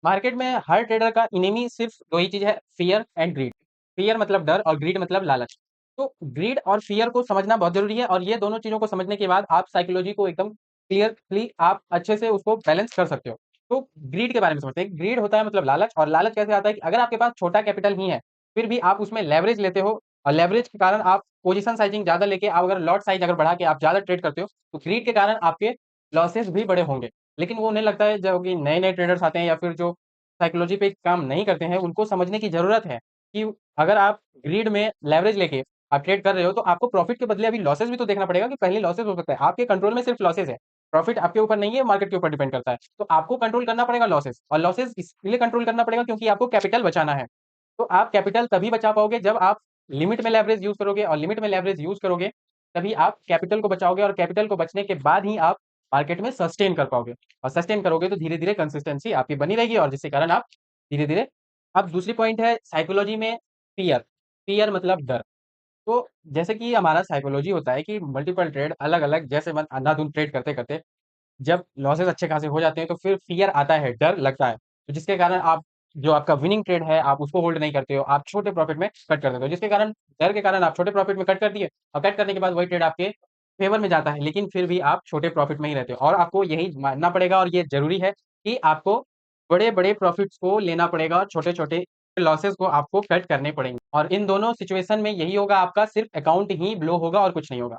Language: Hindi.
मार्केट में हर ट्रेडर का इनेमी सिर्फ दो ही चीज है, फियर एंड ग्रीड। फियर मतलब डर और ग्रीड मतलब लालच। तो ग्रीड और फियर को समझना बहुत जरूरी है, और ये दोनों चीजों को समझने के बाद आप साइकोलॉजी को एकदम क्लियरली आप अच्छे से उसको बैलेंस कर सकते हो। तो ग्रीड के बारे में समझते हैं। ग्रीड होता है मतलब लालच, और लालच कैसे आता है कि अगर आपके पास छोटा कैपिटल ही है फिर भी आप उसमें लेवरेज लेते हो, और लेवरेज के कारण आप पोजीशन साइजिंग ज्यादा लेके आप अगर लॉट साइज अगर बढ़ा के आप ज्यादा ट्रेड करते हो, तो ग्रीड के कारण आपके लॉसेस भी बड़े होंगे। लेकिन वो उन्हें लगता है जो कि नए नए ट्रेडर्स आते हैं या फिर जो साइकोलॉजी पे काम नहीं करते हैं, उनको समझने की जरूरत है कि अगर आप ग्रीड में लेवरेज लेके आप ट्रेड कर रहे हो तो आपको प्रॉफिट के बदले अभी लॉसेस भी तो देखना पड़ेगा, कि पहले लॉसेस हो सकता है, आपके कंट्रोल में सिर्फ लॉसेस है। प्रॉफिट आपके ऊपर नहीं है, मार्केट के ऊपर डिपेंड करता है। तो आपको कंट्रोल करना पड़ेगा लॉसेस, और लॉसेस इसलिए कंट्रोल करना पड़ेगा क्योंकि आपको कैपिटल बचाना है। तो आप कैपिटल तभी बचा पाओगे जब आप लिमिट में लेवरेज यूज करोगे, और लिमिट में लेवरेज यूज करोगे तभी आप कैपिटल को बचाओगे, और कैपिटल को बचने के बाद ही आप मार्केट में सस्टेन कर पाओगे। और सस्टेन करोगे तो धीरे धीरे कंसिस्टेंसी आपकी बनी रहेगी, और जिसके कारण आप धीरे धीरे। अब दूसरी पॉइंट है साइकोलॉजी में, फियर। फियर मतलब डर। तो जैसे कि हमारा साइकोलॉजी होता है कि मल्टीपल ट्रेड अलग अलग, जैसे मन अंधाधुंध ट्रेड करते करते जब लॉसेस अच्छे खासे हो जाते हैं तो फिर फियर आता है, डर लगता है। तो जिसके कारण आप जो आपका विनिंग ट्रेड है आप उसको होल्ड नहीं करते हो, आप छोटे प्रॉफिट में कट कर देते हो, जिसके कारण डर के कारण आप छोटे प्रॉफिट में कट कर दिए, और कट करने के बाद वही ट्रेड आपके फेवर में जाता है, लेकिन फिर भी आप छोटे प्रॉफिट में ही रहते हो। और आपको यही मानना पड़ेगा, और ये जरूरी है कि आपको बड़े बड़े प्रॉफिट्स को लेना पड़ेगा और छोटे छोटे लॉसेस को आपको कट करने पड़ेंगे। और इन दोनों सिचुएशन में यही होगा, आपका सिर्फ अकाउंट ही ब्लो होगा और कुछ नहीं होगा।